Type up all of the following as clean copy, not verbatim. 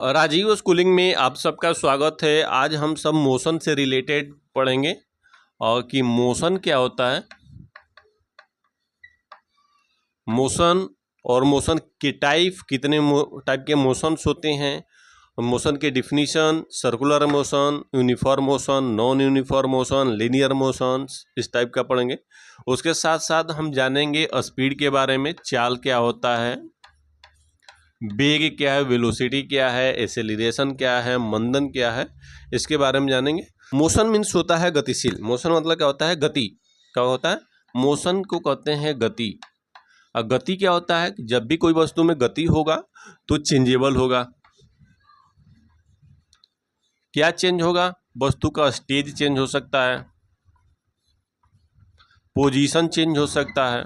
Rajiv schooling में आप सबका स्वागत है। आज हम सब मोशन से रिलेटेड पढ़ेंगे और कि मोशन क्या होता है, मोशन और मोशन के टाइप, कितने टाइप के मोशंस होते हैं, मोशन के definition, circular motion, uniform motion, non uniform motion, linear motion, इस टाइप का पढ़ेंगे। उसके साथ साथ हम जानेंगे स्पीड के बारे में, चाल क्या होता है, वेग क्या है, वेलोसिटी क्या है, एक्सेलरेशन क्या है, मंदन क्या है, इसके बारे में जानेंगे। मोशन मीन्स होता है गतिशील। मोशन मतलब क्या होता है? गति। क्या होता है? मोशन को कहते हैं गति। और गति क्या होता है? जब भी कोई वस्तु में गति होगा तो चेंजेबल होगा। क्या चेंज होगा? वस्तु का स्टेज चेंज हो सकता है, पोजीशन चेंज हो सकता है,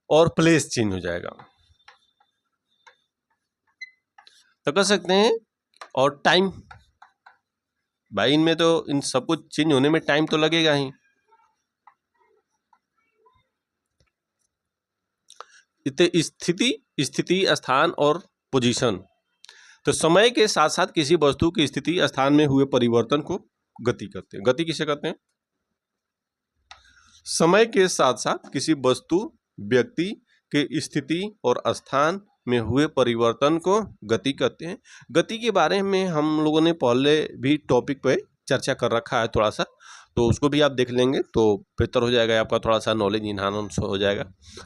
और प्लेस चेंज हो जाएगा। तो कह सकते हैं। और टाइम, भाई इनमें तो इन सब कुछ चेंज होने में टाइम तो लगेगा ही। स्थिति, स्थान और पोजीशन। तो समय के साथ साथ किसी वस्तु की स्थिति, स्थान में हुए परिवर्तन को गति कहते हैं। गति किसे कहते हैं? समय के साथ साथ किसी वस्तु, व्यक्ति के स्थिति और स्थान में हुए परिवर्तन को गति कहते हैं। गति के बारे में हम लोगों ने पहले भी टॉपिक पे चर्चा कर रखा है थोड़ा सा, तो उसको भी आप देख लेंगे तो बेहतर हो जाएगा, आपका थोड़ा सा नॉलेज इन्हांस हो जाएगा,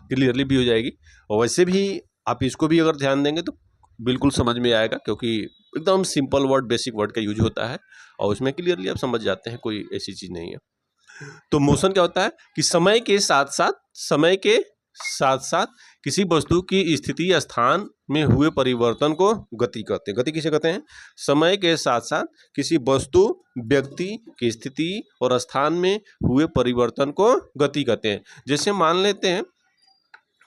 क्लियरली भी हो जाएगी। और वैसे भी आप इसको भी अगर ध्यान देंगे तो बिल्कुल समझ में आएगा, क्योंकि एकदम सिंपल वर्ड, बेसिक वर्ड का यूज होता है और उसमें क्लियरली आप समझ जाते हैं, कोई ऐसी चीज़ नहीं है। तो मोशन क्या होता है कि समय के साथ साथ किसी वस्तु की स्थिति या स्थान में हुए परिवर्तन को गति कहते हैं। गति किसे कहते हैं? समय के साथ साथ किसी वस्तु, व्यक्ति की स्थिति और स्थान में हुए परिवर्तन को गति कहते हैं। जैसे मान लेते हैं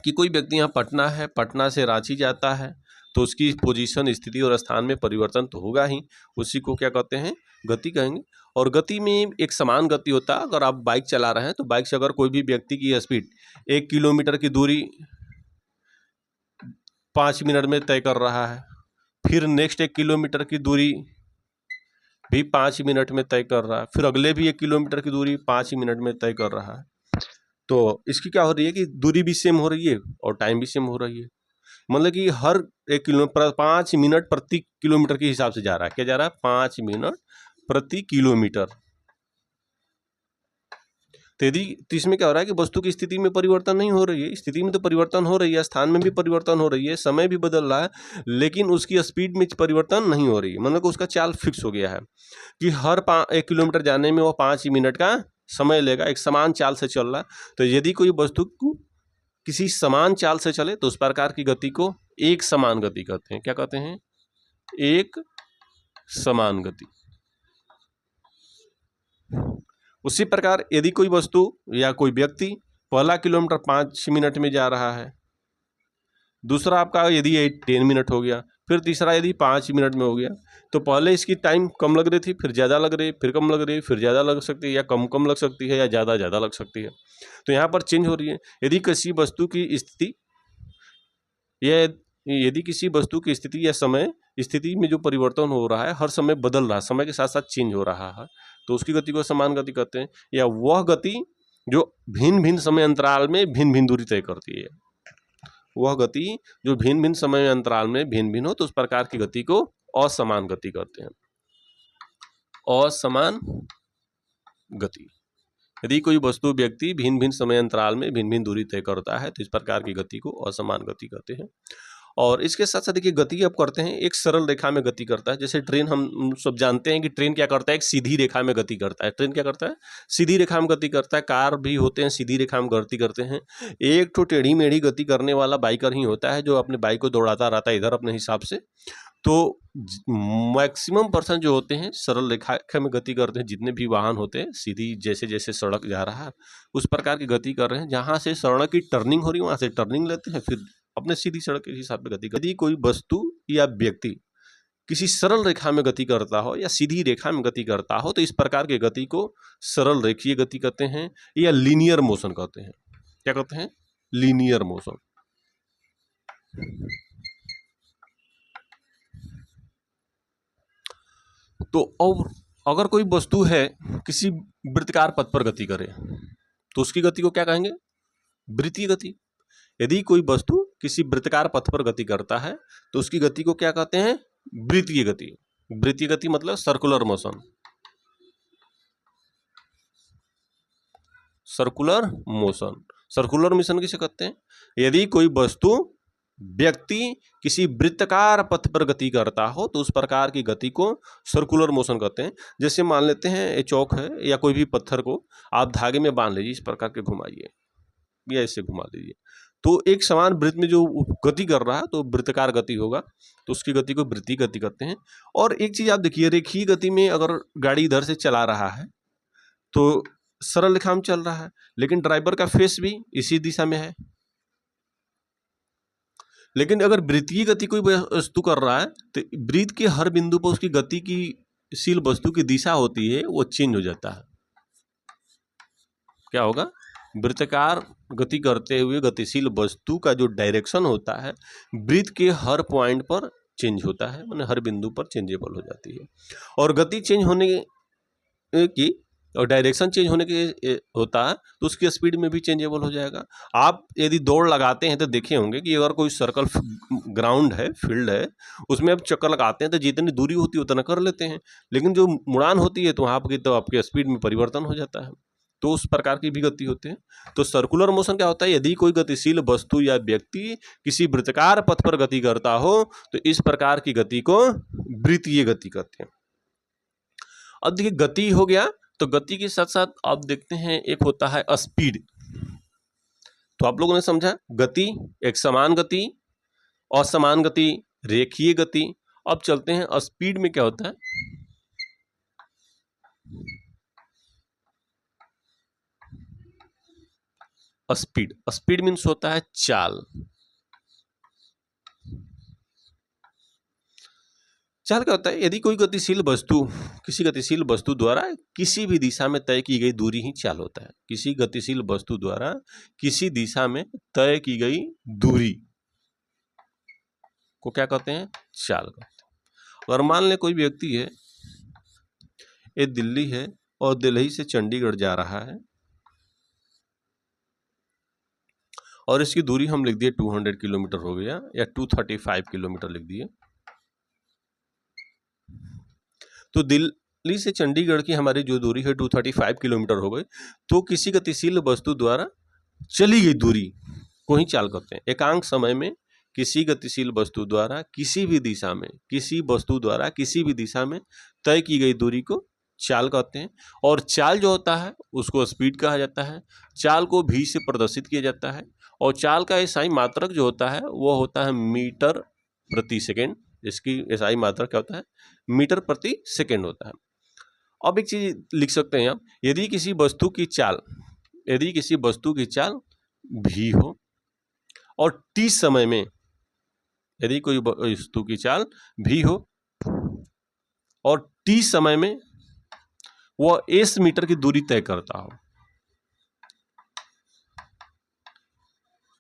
कि कोई व्यक्ति यहाँ पटना है, पटना से रांची जाता है, तो उसकी पोजीशन, स्थिति और स्थान में परिवर्तन तो होगा ही, उसी को क्या कहते हैं? गति कहेंगे। और गति में एक समान गति होता है। अगर आप बाइक चला रहे हैं तो बाइक से अगर कोई भी व्यक्ति की स्पीड 1 किलोमीटर की दूरी 5 मिनट में तय कर रहा है, फिर नेक्स्ट 1 किलोमीटर की दूरी भी 5 मिनट में तय कर रहा है, फिर अगले भी 1 किलोमीटर की दूरी 5 मिनट में तय कर रहा है, तो इसकी क्या हो रही है कि दूरी भी सेम हो रही है और टाइम भी सेम हो रही है। मतलब कि हर 1 किलोमीटर 5 मिनट प्रति किलोमीटर के हिसाब से जा रहा है। क्या जा रहा है? 5 मिनट प्रति किलोमीटर। तो इसमें क्या हो रहा है कि वस्तु की स्थिति में परिवर्तन नहीं हो रही है, स्थिति में तो परिवर्तन हो रही है, स्थान में भी परिवर्तन हो रही है, समय भी बदल रहा है, लेकिन उसकी स्पीड में परिवर्तन नहीं हो रही है। मतलब कि उसका चाल फिक्स हो गया है कि हर 1 किलोमीटर जाने में वो 5 मिनट का समय लेगा, एक समान चाल से चल रहा है। तो यदि कोई वस्तु को किसी समान चाल से चले तो उस प्रकार की गति को एक समान गति कहते हैं। क्या कहते हैं? एक समान गति। उसी प्रकार यदि कोई वस्तु या कोई व्यक्ति पहला किलोमीटर 5 मिनट में जा रहा है, दूसरा आपका यदि 10 मिनट हो गया, फिर तीसरा यदि 5 मिनट में हो गया, तो पहले इसकी टाइम कम लग रही थी, फिर ज़्यादा लग रही है, फिर कम लग रही है, फिर ज़्यादा लग सकती है, या कम लग सकती है, या ज़्यादा लग सकती है। तो यहाँ पर चेंज हो रही है। यदि किसी वस्तु की स्थिति यदि किसी वस्तु की स्थिति या समय, स्थिति में जो परिवर्तन हो रहा है, हर समय बदल रहा है, समय के साथ साथ चेंज हो रहा है, तो उसकी गति को समान गति कहते हैं। या वह गति जो भिन्न भिन्न समय अंतराल में भिन्न भिन्न दूरी तय करती है, वह गति जो भिन्न भिन्न समय अंतराल में भिन्न भिन्न हो, तो उस प्रकार की गति को असमान गति कहते हैं। असमान गति। यदि कोई वस्तु, व्यक्ति भिन्न भिन्न समय अंतराल में भिन्न भिन्न दूरी तय करता है, तो इस प्रकार की गति को असमान गति कहते हैं। और इसके साथ साथ देखिए, गति अब करते हैं, एक सरल रेखा में गति करता है। जैसे ट्रेन, हम सब जानते हैं कि ट्रेन क्या करता है? एक सीधी रेखा में गति करता है। ट्रेन क्या करता है? सीधी रेखा में गति करता है। कार भी होते हैं, सीधी रेखा में गति करते हैं। एक तो टेढ़ी मेढ़ी गति करने वाला बाइकर ही होता है, जो अपने बाइक को दौड़ाता रहता है इधर अपने हिसाब से। तो मैक्सिमम पर्सन जो होते हैं सरल रेखा में गति करते हैं। जितने भी वाहन होते हैं, सीधी जैसे जैसे सड़क जा रहा है उस प्रकार की गति कर रहे हैं। जहाँ से सड़क की टर्निंग हो रही है वहाँ से टर्निंग लेते हैं, फिर अपने सीधी सड़क के हिसाब से गति। यदि कोई वस्तु या व्यक्ति किसी सरल रेखा में गति करता हो या सीधी रेखा में गति करता हो, तो इस प्रकार की गति को सरल रेखीय गति कहते हैं या लीनियर मोशन कहते हैं। क्या कहते हैं, लीनियर मोशन। तो और अगर कोई वस्तु है किसी वृत्ताकार पथ पर गति करे तो उसकी गति को क्या कहेंगे, वृत्तीय गति। यदि कोई वस्तु किसी वृत्ताकार पथ पर गति करता है तो उसकी गति को क्या कहते हैं, वृत्तीय गति। वृत्तीय गति मतलब circular motion, circular motion. Circular motion किसे कहते हैं, यदि कोई वस्तु व्यक्ति किसी वृत्ताकार पथ पर गति करता हो तो उस प्रकार की गति को सर्कुलर मोशन कहते हैं। जैसे मान लेते हैं ये चौक है या कोई भी पत्थर को आप धागे में बांध लीजिए, इस प्रकार के घुमाइए या ऐसे घुमा लीजिए, तो एक समान वृत्त में जो गति कर रहा है तो वृत्ताकार गति होगा, तो उसकी गति को वृत्तीय गति कहते हैं। और एक चीज आप देखिए, रेखीय गति में अगर गाड़ी इधर से चला रहा है तो सरल रेखा में चल रहा है, लेकिन ड्राइवर का फेस भी इसी दिशा में है। लेकिन अगर वृत्तीय गति कोई वस्तु कर रहा है तो वृत्त के हर बिंदु पर उसकी गति की शील वस्तु की दिशा होती है वो चेंज हो जाता है। क्या होगा, वृत्ताकार गति करते हुए गतिशील वस्तु का जो डायरेक्शन होता है वृत्त के हर पॉइंट पर चेंज होता है, माने हर बिंदु पर चेंजेबल हो जाती है। और गति चेंज होने की और डायरेक्शन चेंज होने के होता है तो उसकी स्पीड में भी चेंजेबल हो जाएगा। आप यदि दौड़ लगाते हैं तो देखे होंगे कि अगर कोई सर्कल ग्राउंड है, फील्ड है, उसमें आप चक्कर लगाते हैं तो जितनी दूरी होती है उतना कर लेते हैं, लेकिन जो मुड़ान होती है तो आपके स्पीड में परिवर्तन हो जाता है। तो उस प्रकार की भी गति होती है। तो सर्कुलर मोशन क्या होता है, यदि कोई गतिशील वस्तु या व्यक्ति किसी वृत्ताकार पथ पर गति करता हो तो इस प्रकार की गति को वृत्तीय गति कहते हैं। अब देखिए गति हो गया, तो गति के साथ साथ आप देखते हैं एक होता है स्पीड। तो आप लोगों ने समझा गति, एक समान गति, असमान गति, रेखीय गति। अब चलते हैं स्पीड में क्या होता है। स्पीड, स्पीड मीन्स होता है चाल। चाल क्या होता है, यदि कोई गतिशील वस्तु किसी गतिशील वस्तु द्वारा किसी भी दिशा में तय की गई दूरी ही चाल होता है। किसी गतिशील वस्तु द्वारा किसी दिशा में तय की गई दूरी को क्या कहते हैं, चाल कहते हैं। अगर मान ले कोई व्यक्ति है, ये दिल्ली है और दिल्ली से चंडीगढ़ जा रहा है और इसकी दूरी हम लिख दिए 200 किलोमीटर हो गया या 235 किलोमीटर लिख दिए। तो दिल्ली से चंडीगढ़ की हमारी जो दूरी है 235 किलोमीटर हो गई, तो किसी गतिशील वस्तु द्वारा चली गई दूरी को ही चाल कहते हैं। एकांक समय में किसी गतिशील वस्तु द्वारा किसी भी दिशा में, किसी वस्तु द्वारा किसी भी दिशा में तय की गई दूरी को चाल कहते हैं। और चाल जो होता है उसको स्पीड कहा जाता है। चाल को v से प्रदर्शित किया जाता है और चाल का एसआई मात्रक जो होता है वो होता है मीटर प्रति सेकेंड। इसकी एसआई मात्रक क्या होता है, मीटर प्रति सेकेंड होता है। अब एक चीज लिख सकते हैं आप, यदि किसी वस्तु की चाल v हो और t समय में, यदि कोई वस्तु की चाल v हो और t समय में वह s मीटर की दूरी तय करता हो,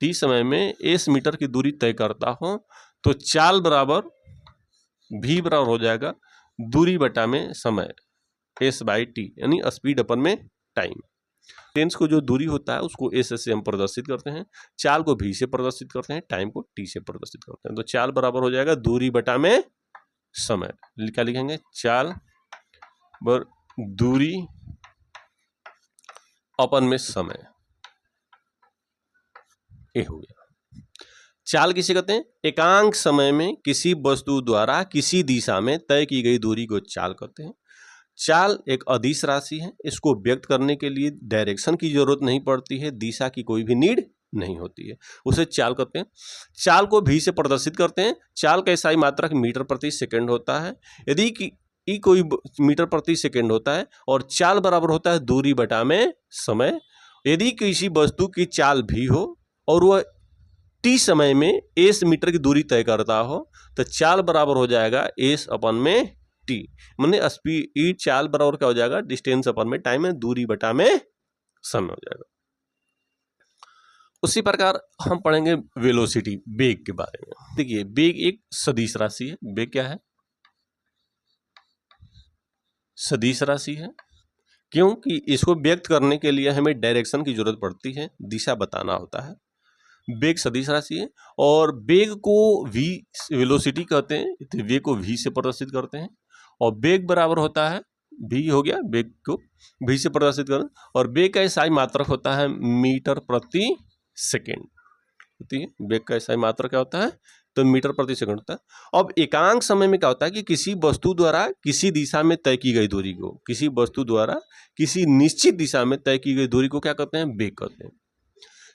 t समय में s मीटर की दूरी तय करता हो, तो चाल बराबर v बराबर हो जाएगा दूरी बटा में समय, s बाई टी, यानी स्पीड अपन में टाइम। डिस्टेंस को जो दूरी होता है उसको s से हम प्रदर्शित करते हैं, चाल को v से प्रदर्शित करते हैं, टाइम को t से प्रदर्शित करते हैं। तो चाल बराबर हो जाएगा दूरी बटा में समय। क्या लिखेंगे, चाल बर दूरी अपन में समय, ये हो गया। चाल किसे कहते हैं, एकांक समय में किसी वस्तु द्वारा किसी दिशा में तय की गई दूरी को चाल कहते हैं। चाल एक अदिश राशि है, इसको व्यक्त करने के लिए डायरेक्शन की जरूरत नहीं पड़ती है, दिशा की कोई भी नीड नहीं होती है, उसे चाल कहते हैं। चाल को v से प्रदर्शित करते हैं। चाल का एसआई मात्रक मीटर प्रति सेकेंड होता है। यदि कोई मीटर प्रति सेकेंड होता है और चाल बराबर होता है दूरी बटा में समय। यदि किसी वस्तु की चाल v हो और वह t समय में s मीटर की दूरी तय करता हो तो चाल बराबर हो जाएगा s अपन में t, माने स्पीड चाल बराबर क्या हो जाएगा, डिस्टेंस अपन में टाइम है, दूरी बटा में समय हो जाएगा। उसी प्रकार हम पढ़ेंगे वेलोसिटी, वेग के बारे में। देखिए वेग एक सदिश राशि है। वेग क्या है? सदिश राशि है। क्योंकि इसको व्यक्त करने के लिए हमें डायरेक्शन की जरूरत पड़ती है, दिशा बताना होता है। वेग सदिश राशि है और वेग को v वेलोसिटी कहते हैं, तो वेग को v से प्रदर्शित करते हैं। और वेग बराबर होता है v हो गया, वेग को v से प्रदर्शित करें। और वेग का SI मात्रक होता है मीटर प्रति सेकेंड होती है। वेग का SI मात्रक क्या होता है? तो मीटर प्रति सेकंड होता है। अब एकांक समय में क्या होता है कि किसी वस्तु द्वारा किसी दिशा में तय की गई दूरी को, किसी वस्तु द्वारा किसी निश्चित दिशा में तय की गई दूरी को क्या कहते हैं? वेग कहते हैं।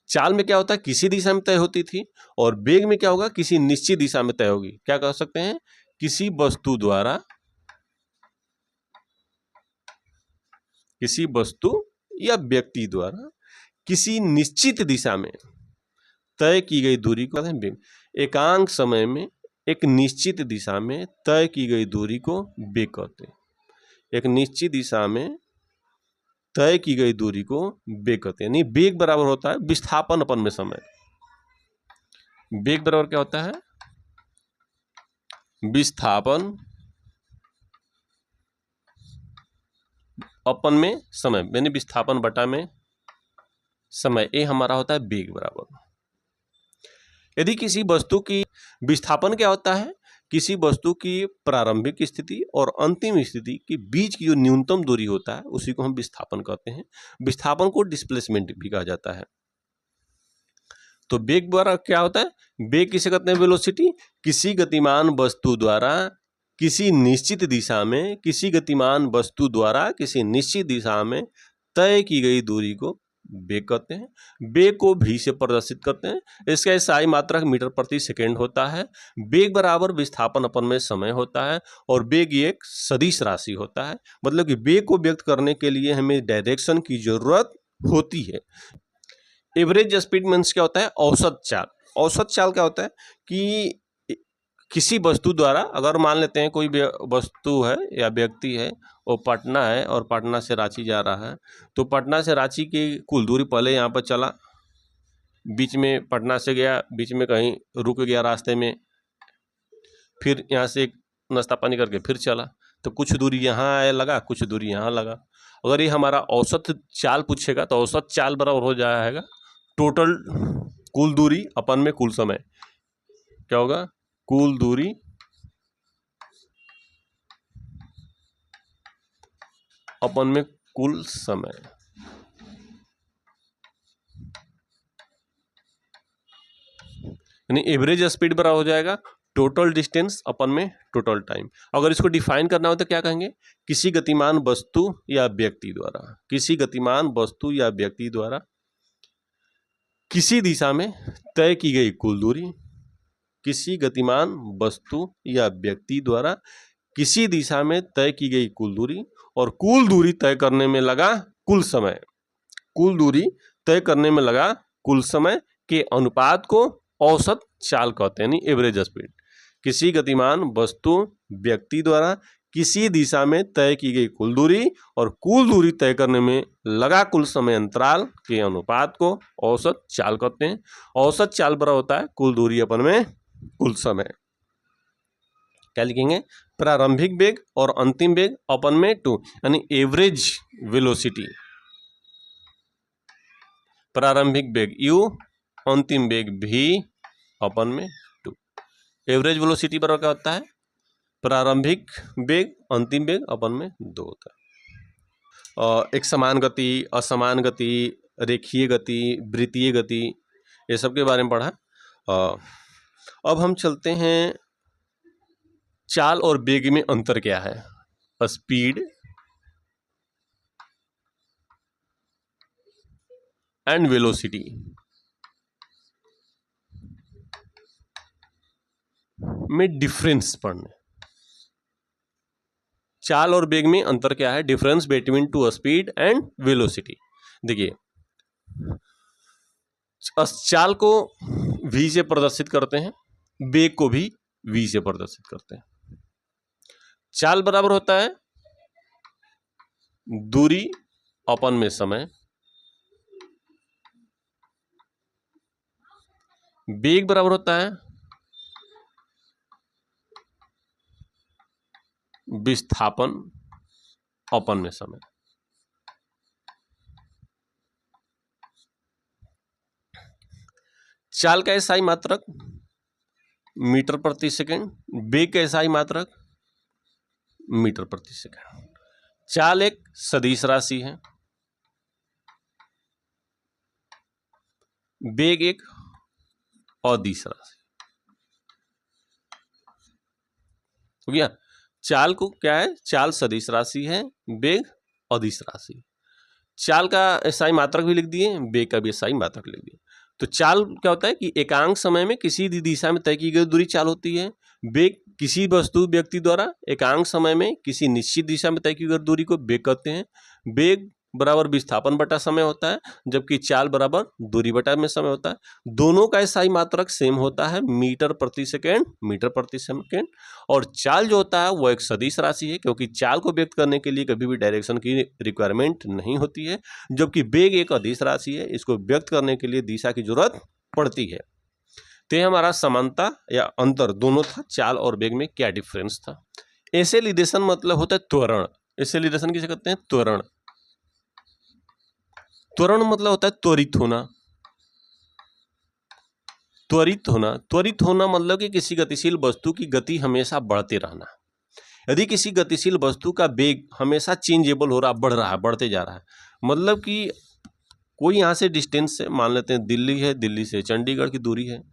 चाल में क्या होता है? किसी दिशा में तय होती थी। और वेग में क्या होगा? किसी निश्चित दिशा में तय होगी। क्या कह सकते हैं? किसी वस्तु द्वारा, किसी वस्तु या व्यक्ति द्वारा किसी निश्चित दिशा में तय की गई दूरी को कहते हैं वेग। एकांक समय में एक निश्चित दिशा में तय की गई दूरी को वेग कहते हैं। एक निश्चित दिशा में तय की गई दूरी को वेग कहते हैं। यानी वेग बराबर होता है विस्थापन अपन में समय। वेग बराबर क्या होता है? विस्थापन अपन में समय, यानी विस्थापन बटा में समय, ये हमारा होता है वेग बराबर। यदि किसी वस्तु की विस्थापन क्या होता है? किसी वस्तु की प्रारंभिक स्थिति और अंतिम स्थिति के बीच की जो न्यूनतम दूरी होता है उसी को हम विस्थापन कहते हैं। विस्थापन को डिस्प्लेसमेंट भी कहा जाता है। तो वेग द्वारा क्या होता है? वेग किसे कहते हैं? वेलोसिटी। किसी गतिमान वस्तु द्वारा किसी निश्चित दिशा में, किसी गतिमान वस्तु द्वारा किसी निश्चित दिशा में तय की गई दूरी को वेग कहते हैं। वेग को v से प्रदर्शित करते हैं। इसका SI मात्रक मीटर प्रति सेकेंड होता है। वेग बराबर विस्थापन अपन में समय होता है। और वेग एक सदिश राशि होता है। मतलब कि वेग को व्यक्त करने के लिए हमें डायरेक्शन की जरूरत होती है। एवरेज स्पीड मीन्स क्या होता है? औसत चाल। औसत चाल क्या होता है कि किसी वस्तु द्वारा, अगर मान लेते हैं कोई वस्तु है या व्यक्ति है, वो पटना है और पटना से रांची जा रहा है, तो पटना से रांची की कुल दूरी, पहले यहाँ पर चला, बीच में पटना से गया, बीच में कहीं रुक गया रास्ते में, फिर यहाँ से नाश्ता पानी करके फिर चला, तो कुछ दूरी यहाँ आए लगा, कुछ दूरी यहाँ लगा। अगर ये हमारा औसत चाल पूछेगा तो औसत चाल बराबर हो जाएगा टोटल कुल दूरी अपन में कुल समय। क्या होगा? कुल दूरी अपन में कुल समय। यानी एवरेज स्पीड बराबर हो जाएगा टोटल डिस्टेंस अपन में टोटल टाइम। अगर इसको डिफाइन करना हो तो क्या कहेंगे? किसी गतिमान वस्तु या व्यक्ति द्वारा, किसी गतिमान वस्तु या व्यक्ति द्वारा किसी दिशा में तय की गई कुल दूरी, किसी गतिमान वस्तु या व्यक्ति द्वारा किसी दिशा में तय की गई कुल दूरी, और कुल दूरी तय करने में लगा कुल समय, कुल दूरी तय करने में लगा कुल समय के अनुपात को औसत चाल कहते हैं, यानी एवरेज स्पीड। किसी गतिमान वस्तु व्यक्ति द्वारा किसी दिशा में तय की गई कुल दूरी और कुल दूरी तय करने में लगा कुल समय अंतराल के अनुपात को औसत चाल कहते हैं। औसत चाल बराबर होता है कुल दूरी अपन में कुल समय। क्या लिखेंगे? प्रारंभिक वेग और अंतिम वेग अपन में 2, यानी एवरेज वेलोसिटी। प्रारंभिक वेग u, अंतिम वेग v अपन में 2। एवरेज वेलोसिटी बराबर क्या होता है? प्रारंभिक वेग अंतिम वेग अपन में 2 होता है। एक समान गति, असमान गति, रेखीय गति, वृत्तीय गति, ये सब के बारे में पढ़ा। अब हम चलते हैं चाल और वेग में अंतर क्या है। स्पीड एंड वेलोसिटी में डिफरेंस पढ़ने। चाल और वेग में अंतर क्या है? Difference between two speed and velocity. देखिए चाल को v से प्रदर्शित करते हैं, वेग को भी v से प्रदर्शित करते हैं। चाल बराबर होता है दूरी अपन में समय, वेग बराबर होता है विस्थापन अपन में समय। चाल का एसआई मात्रक मीटर प्रति सेकंड, वेग का एसआई मात्रक मीटर प्रति सेकंड। चाल एक सदिश राशि है, वेग एक अदिश राशि। हो गया। चाल को क्या है, चाल सदिश राशि है, वेग अदिश राशि। चाल का एसआई मात्रक भी लिख दिए, वेग का भी एसआई मात्रक लिख दिए। तो चाल क्या होता है कि एकांक समय में किसी भी दिशा में तय की गई दूरी चाल होती है। वेग किसी वस्तु व्यक्ति द्वारा एकांक समय में किसी निश्चित दिशा में तय की गई दूरी को वेग कहते हैं। वेग बराबर विस्थापन बटा समय होता है, जबकि चाल बराबर दूरी बटा में समय होता है। दोनों का एसआई मात्रक सेम होता है, मीटर प्रति सेकेंड, मीटर प्रति सेकेंड। और चाल जो होता है वो एक सदिश राशि है, क्योंकि चाल को व्यक्त करने के लिए कभी भी डायरेक्शन की रिक्वायरमेंट नहीं होती है, जबकि वेग एक अदिश राशि है, इसको व्यक्त करने के लिए दिशा की जरूरत पड़ती है। तो हमारा समानता या अंतर दोनों था, चाल और वेग में क्या डिफरेंस था। एक्सेलरेशन मतलब होता है त्वरण। एक्सेलरेशन किसे कहते हैं, त्वरण। त्वरण मतलब होता है त्वरित होना। त्वरित होना, त्वरित होना मतलब कि किसी गतिशील वस्तु की गति हमेशा बढ़ते रहना। यदि किसी गतिशील वस्तु का वेग हमेशा चेंजेबल हो रहा, बढ़ रहा है, बढ़ते जा रहा है, मतलब कि कोई यहाँ से डिस्टेंस से मान लेते हैं दिल्ली है, दिल्ली से चंडीगढ़ की दूरी है,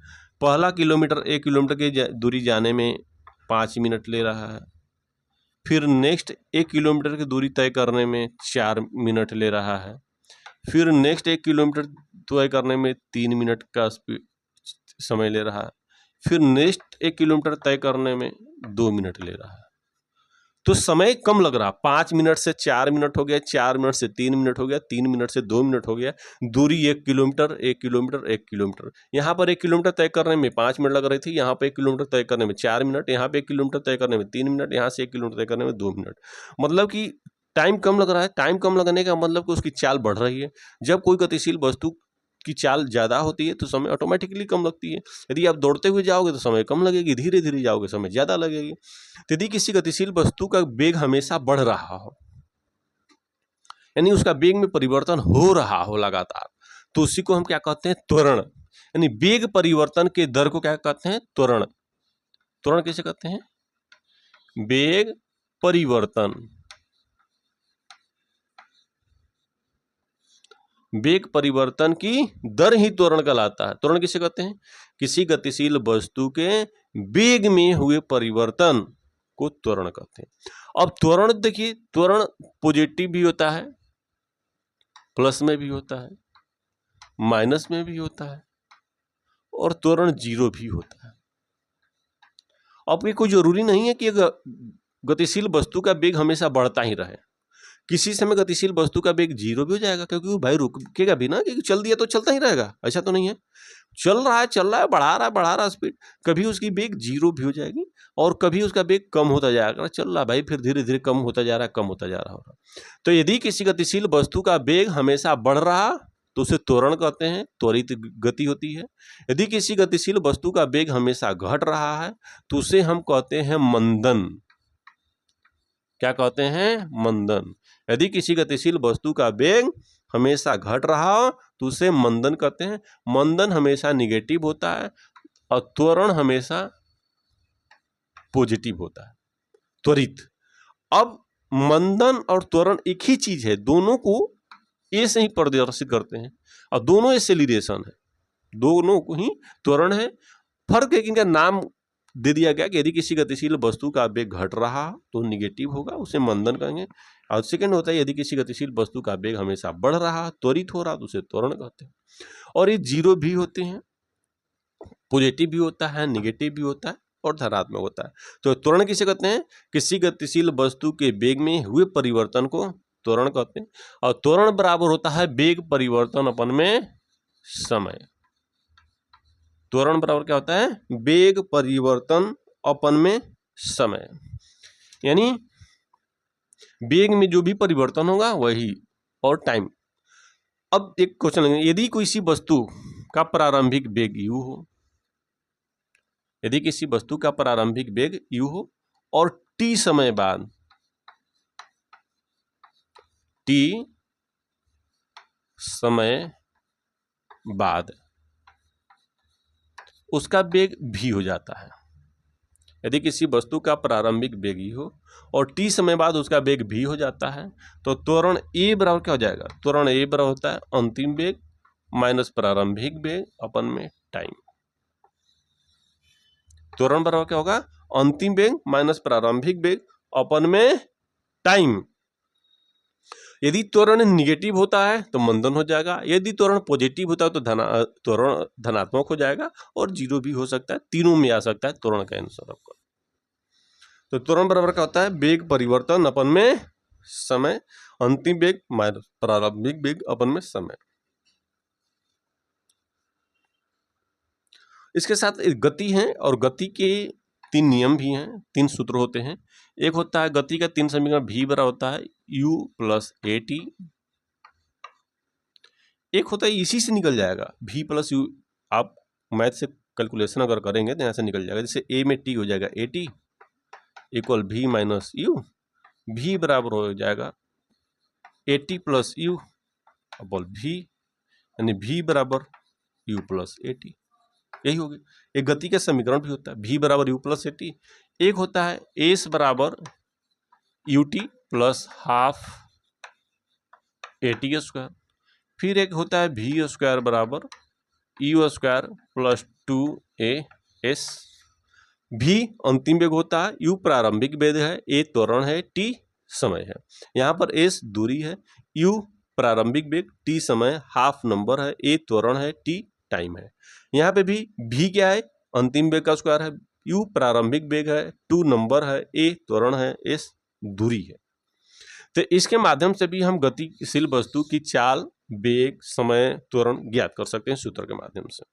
पहला किलोमीटर 1 किलोमीटर की दूरी जाने में 5 मिनट ले रहा है, फिर नेक्स्ट 1 किलोमीटर की दूरी तय करने में 4 मिनट ले रहा है, फिर नेक्स्ट 1 किलोमीटर तय करने में 3 मिनट का समय ले रहा है, फिर नेक्स्ट 1 किलोमीटर तय करने में 2 मिनट ले रहा है। तो समय कम लग रहा, 5 मिनट से 4 मिनट हो गया, 4 मिनट से 3 मिनट हो गया, 3 मिनट से 2 मिनट हो गया। दूरी 1 किलोमीटर, 1 किलोमीटर, 1 किलोमीटर। यहाँ पर 1 किलोमीटर तय करने में 5 मिनट लग रही थी, यहाँ पर 1 किलोमीटर तय करने में 4 मिनट, यहाँ पे 1 किलोमीटर तय करने में 3 मिनट, यहाँ से 1 किलोमीटर तय करने में 2 मिनट। मतलब कि टाइम कम लग रहा है। टाइम कम लगने का मतलब कि उसकी चाल बढ़ रही है। जब कोई गतिशील वस्तु की चाल ज़्यादा होती है तो समय ऑटोमेटिकली कम लगती है। यदि आप दौड़ते हुए जाओगे तो समय कम लगेगी, धीरे धीरे जाओगे समय ज़्यादा लगेगी। यदि किसी गतिशील वस्तु का वेग हमेशा बढ़ रहा हो, यानी उसका वेग में परिवर्तन हो रहा हो लगातार, तो उसी को हम क्या कहते हैं, त्वरण। यानी वेग परिवर्तन के दर को क्या कहते हैं, त्वरण। त्वरण कैसे कहते हैं, वेग परिवर्तन। वेग परिवर्तन की दर ही त्वरण कहलाता है। त्वरण किसे कहते हैं, किसी गतिशील वस्तु के वेग में हुए परिवर्तन को त्वरण कहते हैं। अब त्वरण देखिए, त्वरण पॉजिटिव भी होता है, प्लस में भी होता है, माइनस में भी होता है, और त्वरण जीरो भी होता है। अब ये कोई जरूरी नहीं है कि गतिशील वस्तु का वेग हमेशा बढ़ता ही रहे। किसी समय गतिशील वस्तु का वेग जीरो भी हो जाएगा, क्योंकि वो भाई रुकेगा भी ना, क्योंकि चल दिया तो चलता ही रहेगा, ऐसा तो नहीं है। चल रहा है, बढ़ा रहा स्पीड, कभी उसकी वेग जीरो भी हो जाएगी और कभी उसका वेग कम होता जाएगा। चल रहा भाई, फिर धीरे धीरे कम होता जा रहा है, कम होता जा रहा होगा। तो यदि किसी गतिशील वस्तु का वेग हमेशा बढ़ रहा तो उसे त्वरण कहते हैं, त्वरित गति होती है। यदि किसी गतिशील वस्तु का वेग हमेशा घट रहा है तो उसे हम कहते हैं मंदन। क्या कहते हैं, मंदन। यदि किसी गतिशील वस्तु का वेग हमेशा घट रहा हो तो उसे मंदन कहते हैं। मंदन हमेशा निगेटिव होता है और त्वरण हमेशा पॉजिटिव होता है, त्वरित। अब मंदन और त्वरण एक ही चीज है, दोनों को ए से ही प्रदर्शित करते हैं और दोनों एक्सेलरेशन है, दोनों को ही त्वरण है। फर्क है कि इनका नाम दे दिया गया कि यदि किसी गतिशील वस्तु का वेग घट रहा तो निगेटिव होगा, उसे मंदन कहेंगे। और सेकंड होता है यदि किसी गतिशील वस्तु का वेग हमेशा बढ़ रहा, त्वरित हो रहा, तो उसे त्वरण कहते हैं। और ये जीरो भी होते हैं, पॉजिटिव भी होता है, निगेटिव भी होता है और धनात्मक होता है। तो त्वरण किसे कहते हैं, किसी गतिशील वस्तु के वेग में हुए परिवर्तन को त्वरण कहते हैं। और त्वरण बराबर होता है वेग परिवर्तन अपन में समय। त्वरण बराबर क्या होता है, वेग परिवर्तन अपन में समय। यानी वेग में जो भी परिवर्तन होगा वही, और टाइम। अब एक क्वेश्चन लेंगे, यदि किसी वस्तु का प्रारंभिक वेग u हो यदि किसी वस्तु का प्रारंभिक वेग u हो और t समय बाद उसका वेग v हो जाता है। यदि किसी वस्तु का प्रारंभिक वेग u हो और t समय बाद उसका वेग v हो जाता है तो त्वरण a बराबर क्या हो जाएगा? त्वरण a बराबर होता है अंतिम वेग माइनस प्रारंभिक वेग अपन में टाइम। त्वरण बराबर क्या होगा? अंतिम वेग माइनस प्रारंभिक वेग अपन में टाइम। यदि त्वरण निगेटिव होता है तो मंदन हो जाएगा, यदि त्वरण पॉजिटिव होता है तो त्वरण धनात्मक हो जाएगा और जीरो भी हो सकता है, तीनों में आ सकता है त्वरण का आंसर आपका। तो त्वरण बराबर क्या होता है? वेग परिवर्तन अपन में समय, अंतिम वेग माइनस प्रारंभिक वेग अपन में समय। इसके साथ गति है और गति के 3 नियम भी हैं, 3 सूत्र होते हैं। एक होता है गति का 3 समीकरण v बराबर होता है u प्लस at। एक होता है इसी से निकल जाएगा v प्लस u, आप मैथ से कैलकुलेशन अगर करेंगे तो यहाँ से निकल जाएगा। जैसे a में t हो जाएगा at equal v minus u, v बराबर हो जाएगा at plus u upon v, यानी v बराबर u प्लस at। यही होगी। एक गति का समीकरण भी होता है v बराबर u प्लस at। एक होता है s बराबर ut plus half at square. फिर एक होता है v स्क्वायर बराबर u square plus 2as। v अंतिम वेग होता है, u प्रारंभिक वेग है, a त्वरण है, t समय है। यहाँ पर s दूरी है, u प्रारंभिक वेग, t समय, हाफ नंबर है, a त्वरण है, t टाइम है। यहाँ पे भी v क्या है? अंतिम वेग का स्क्वायर है, u प्रारंभिक वेग है, 2 नंबर है, a त्वरण है, s दूरी है। तो इसके माध्यम से भी हम गतिशील वस्तु की चाल, वेग, समय, त्वरण ज्ञात कर सकते हैं सूत्र के माध्यम से।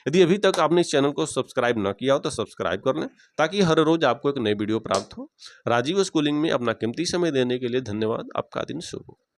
यदि अभी तक आपने इस चैनल को सब्सक्राइब न किया हो तो सब्सक्राइब कर लें ताकि हर रोज आपको एक नई वीडियो प्राप्त हो। राजीव स्कूलिंग में अपना कीमती समय देने के लिए धन्यवाद। आपका दिन शुभ हो।